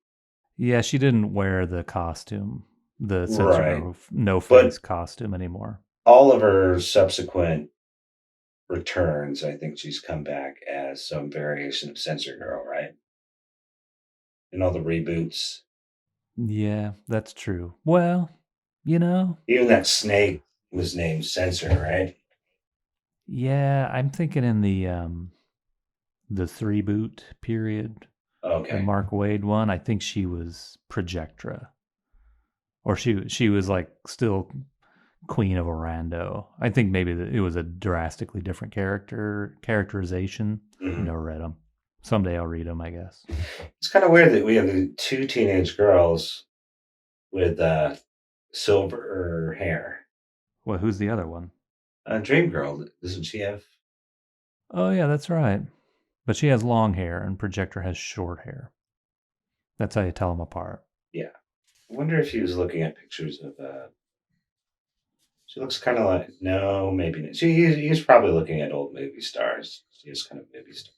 Yeah, she didn't wear the costume, the Censor Right. Girl no But face costume anymore. all of her subsequent returns, I think she's come back as some variation of Censor Girl, right? In all the reboots. Yeah, that's true. Well, you know, Even that snake was named Censor, right? yeah, I'm thinking in the three boot period, the Okay. Mark Wade one, I think she was Projectra. Or she was like still Queen of Orlando. I think maybe it was a drastically different characterization. I've Hmm. never read them. Someday I'll read them, I guess. It's kind of weird that we have the two teenage girls with silver hair. Well, who's the other one? Dream Girl, doesn't she have? Oh yeah, that's right. But she has long hair and Projector has short hair. That's how you tell them apart. Yeah. I wonder if he was looking at pictures of. She looks kind of like no, maybe not. He's probably looking at old movie stars. She is kind of movie star,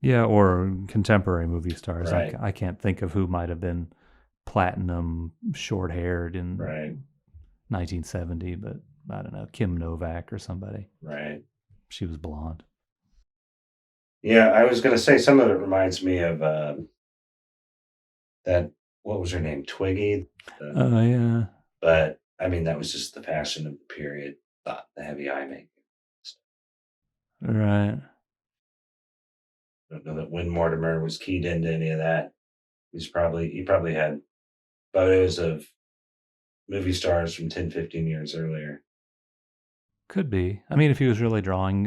Yeah, or contemporary movie stars. right? I can't think of who might have been platinum short haired in Right. 1970, but I don't know, Kim Novak or somebody. Right. She was blonde. Yeah, I was gonna say some of it reminds me of that. What was her name? Twiggy. Uh, Oh, yeah. but I mean, that was just the fashion of the period. The heavy eye makeup. Right. I don't know that Win Mortimer was keyed into any of that. He probably had photos of movie stars from 10, 15 years earlier. Could be. I mean, if he was really drawing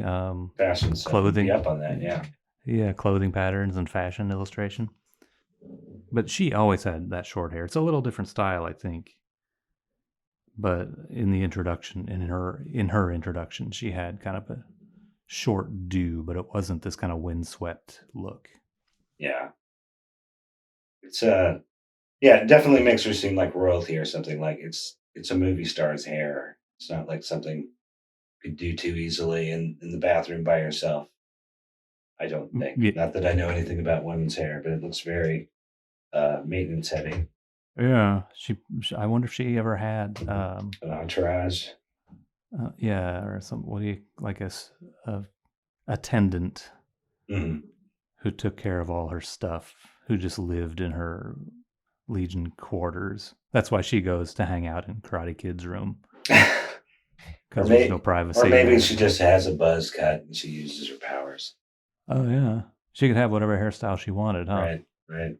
Fashion stuff. He'd be clothing, up on that. Yeah. yeah, clothing patterns and fashion illustration. But she always had that short hair. It's a little different style, I think. But in the introduction, in her introduction, she had kind of a short do, but it wasn't this kind of windswept look. Yeah. It's yeah, it definitely makes her seem like royalty or something. Like it's a movie star's hair. It's not like something you could do too easily in the bathroom by yourself. I don't think. Yeah, Not that I know anything about women's hair, but it looks very maintenance heavy. yeah. I wonder if she ever had, An entourage. yeah, or some. What do you like a attendant Mhm. who took care of all her stuff, who just lived in her Legion quarters. That's why she goes to hang out in Karate Kid's room or because there's no may or privacy maybe there. she just has a buzz cut and she uses her powers. Oh yeah, she could have whatever hairstyle she wanted, huh? Right, right.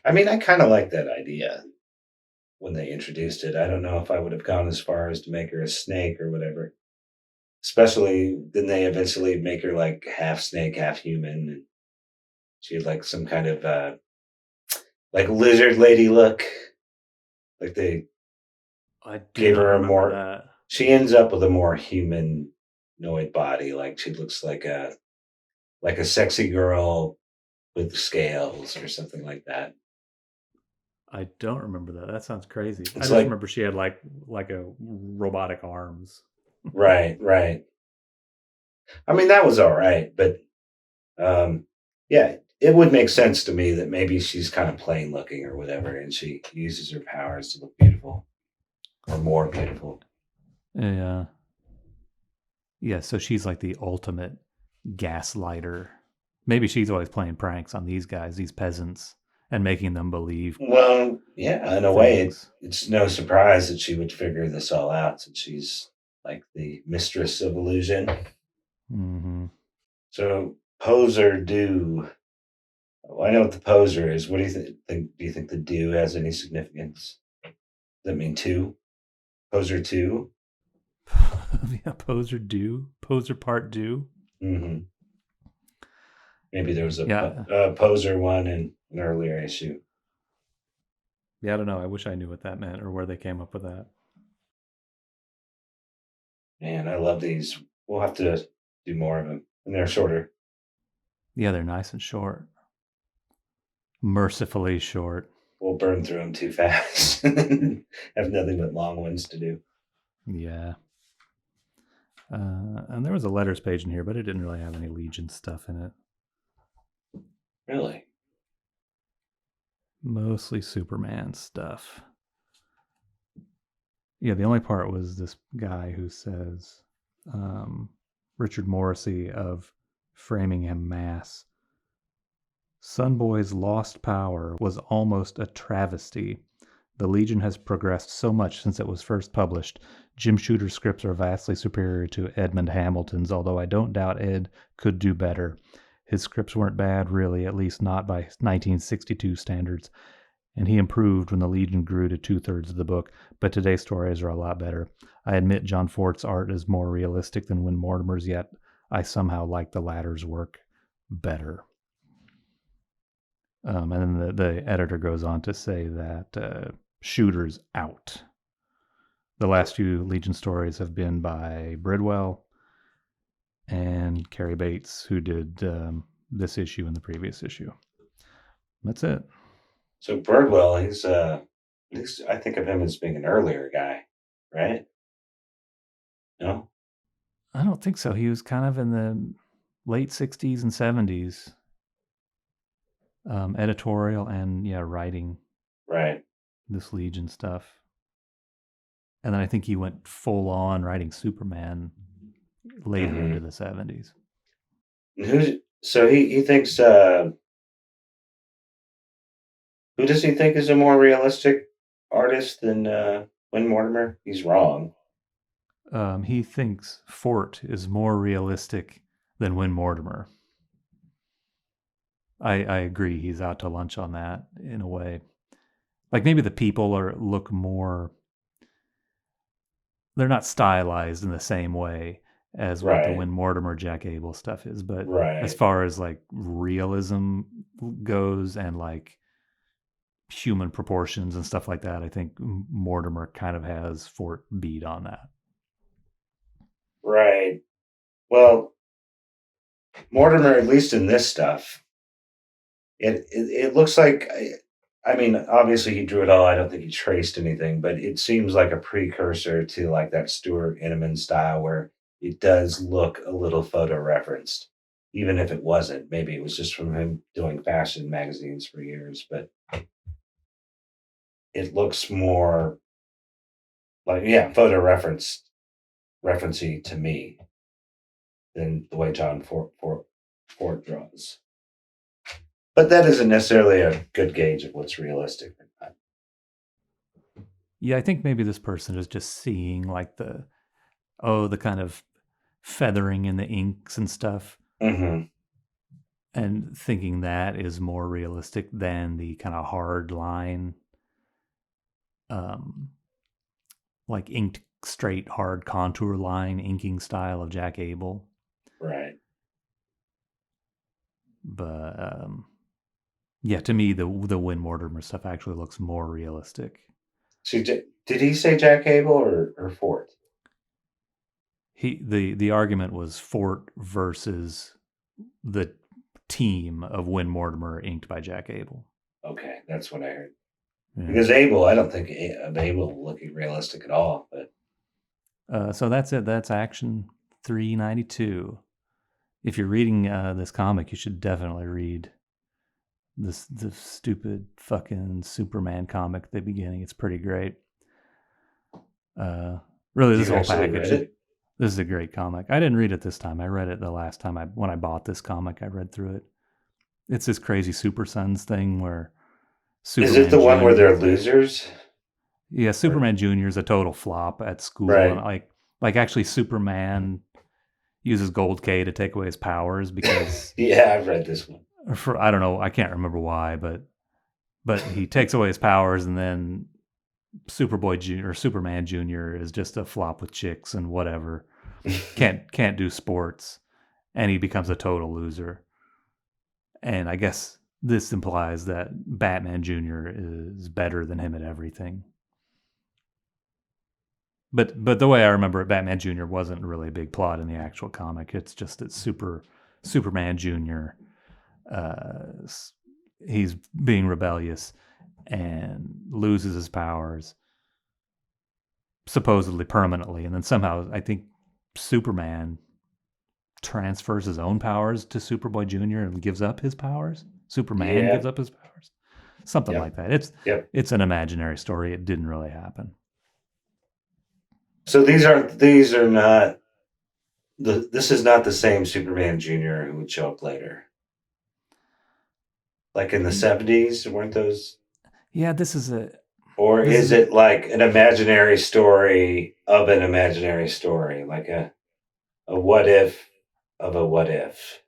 I mean, I kind of like that idea when they introduced it. I don't know if I would have gone as far as to make her a snake or whatever. Especially, then they eventually make her like half snake, half human. And she had like some kind of like lizard lady look. Like they I do gave not her a remember more. that. She ends up with a more humanoid body. Like she looks like a sexy girl with scales or something like that. I don't remember that. That sounds crazy. I It's just like remember she had like a robotic arms. right, right. I mean, that was all right, but um, yeah, it would make sense to me that maybe she's kind of plain looking or whatever, and she uses her powers to look beautiful or more beautiful. Yeah, yeah. So she's like the ultimate gaslighter. Maybe she's always playing pranks on these guys, these peasants, and making them believe Well, yeah, in a way, things. it's no surprise that she would figure this all out since she's like the mistress of illusion. Mm-hmm. So, poser do. Well, I know what the poser is. What do you think? Do you think the do has any significance? Does that mean two? Poser two? Yeah, poser part do. Hmm. Maybe there was Yeah, a poser one in an earlier issue. yeah. I don't know. I wish I knew what that meant or where they came up with that. Man, I love these. We'll have to do more of them, and they're shorter. Yeah, they're nice and short, mercifully short. We'll burn through them too fast. Have nothing but long ones to do. Yeah. And there was a letters page in here, but it didn't really have any Legion stuff in it. Really? Mostly Superman stuff. Yeah, the only part was this guy who says, Richard Morrissey of Framingham, Mass. Sunboy's lost power was almost a travesty. The Legion has progressed so much since it was first published. Jim Shooter's scripts are vastly superior to Edmund Hamilton's, although I don't doubt Ed could do better. His scripts weren't bad, really, at least not by 1962 standards, and he improved when the Legion grew to 2/3 of the book, but today's stories are a lot better. I admit John Fort's art is more realistic than Win Mortimer's, yet I somehow like the latter's work better. And then the editor goes on to say that Shooter's out. The last few Legion stories have been by Bridwell and Cary Bates, who did this issue and the previous issue. That's it. So Birdwell, he's at least I think of him as being an earlier guy, right? No? I don't think so. He was kind of in the late 60s and 70s, editorial and, yeah, writing Right. this Legion stuff. And then I think he went full on writing Superman later Hmm. into the 70s. So he thinks who does he think is a more realistic artist than Win Mortimer? He's wrong. He thinks Fort is more realistic than Win Mortimer. I agree. He's out to lunch on that in a way. Like maybe the people look more. They're not stylized in the same way, as what the Right. Win Mortimer Jack Abel stuff is. But as Right. far as like realism goes and like human proportions and stuff like that, I think Mortimer kind of has Fort beat on that. Right. Well, Mortimer, at least in this stuff, it looks like. I mean, obviously he drew it all. I don't think he traced anything, but it seems like a precursor to like that Stuart Inneman style, where it does look a little photo referenced, even if it wasn't. Maybe it was just from him doing fashion magazines for years, but it looks more like, yeah, photo referencey to me than the way John Ford draws. But that isn't necessarily a good gauge of what's realistic or not. Yeah, I think maybe this person is just seeing like the kind of feathering in the inks and stuff, Mm-hmm. and thinking that is more realistic than the kind of hard line, um, like inked straight hard contour line inking style of Jack Abel. Right. But yeah, to me the Win Mortimer stuff actually looks more realistic. So did he say Jack Abel or Ford? The argument was Fort versus the team of Win Mortimer inked by Jack Abel. Okay, that's what I heard. Yeah. Because Abel, I don't think of Abel looking realistic at all. But So that's it. That's Action 392. If you're reading this comic, you should definitely read this stupid fucking Superman comic at the beginning. It's pretty great. Really, this you whole actually read package. it? This is a great comic. I didn't read it this time. I read it the last time when I bought this comic. I read through it. It's this crazy Super Sons thing where Superman. Is it the one Jr. where they're losers? Yeah, Superman Jr. is a total flop at school, Right. and like actually Superman uses Gold K to take away his powers because Yeah, I've read this one. I don't know, I can't remember why, but he takes away his powers, and then Superboy Jr. or Superman Jr. is just a flop with chicks and whatever. Can't do sports, and he becomes a total loser. And I guess this implies that Batman Jr. is better than him at everything. But the way I remember it, Batman Jr. wasn't really a big plot in the actual comic. It's just that Superman Jr. He's being rebellious and loses his powers supposedly permanently, and then somehow I think Superman transfers his own powers to Superboy Jr. and gives up his powers. Superman gives up his powers, something like that. It's an imaginary story. It didn't really happen. So these are not this is not the same Superman Jr. who would show up later. Like in the 70s, weren't those? Yeah, this is a. Or is it like an imaginary story of an imaginary story, like a what if of a what if?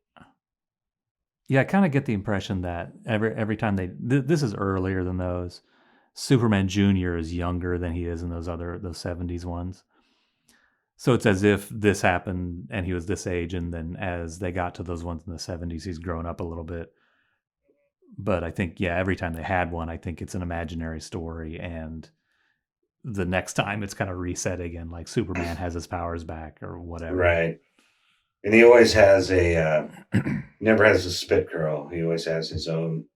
Yeah, I kind of get the impression that every time this is earlier than those. Superman Jr. is younger than he is in those 70s ones. So it's as if this happened and he was this age, and then as they got to those ones in the 70s, he's grown up a little bit. But I think, yeah, every time they had one, I think it's an imaginary story, and the next time it's kind of reset again, like Superman has his powers back or whatever. Right. And he always has never has a spit curl. He always has his own,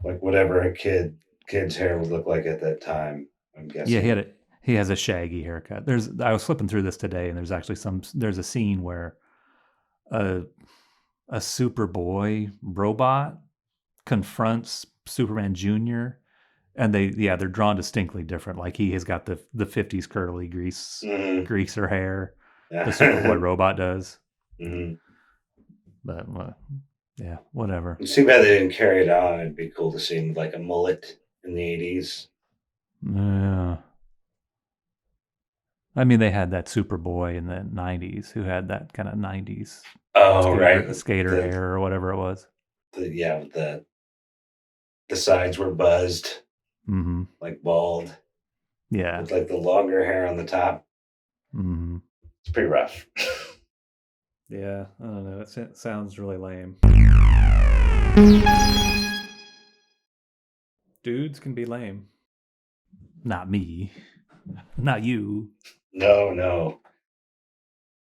like whatever a kid's hair would look like at that time, I'm guessing. Yeah, he has a shaggy haircut. I was flipping through this today, and there's a scene where a Superboy robot confronts Superman Jr. and they're drawn distinctly different. Like he has got the 50s curly greaser hair. The Superboy robot does. Mm-hmm. But yeah, whatever. It's too bad they didn't carry it on. It'd be cool to see him with like a mullet in the 80s. Yeah. I mean, they had that Superboy in the 90s who had that kind of 90s skater hair or whatever it was. The sides were buzzed, like bald. Yeah, with like the longer hair on the top. Mm-hmm. It's pretty rough. Yeah, I don't know. It sounds really lame. Dudes can be lame. Not me. Not you. No.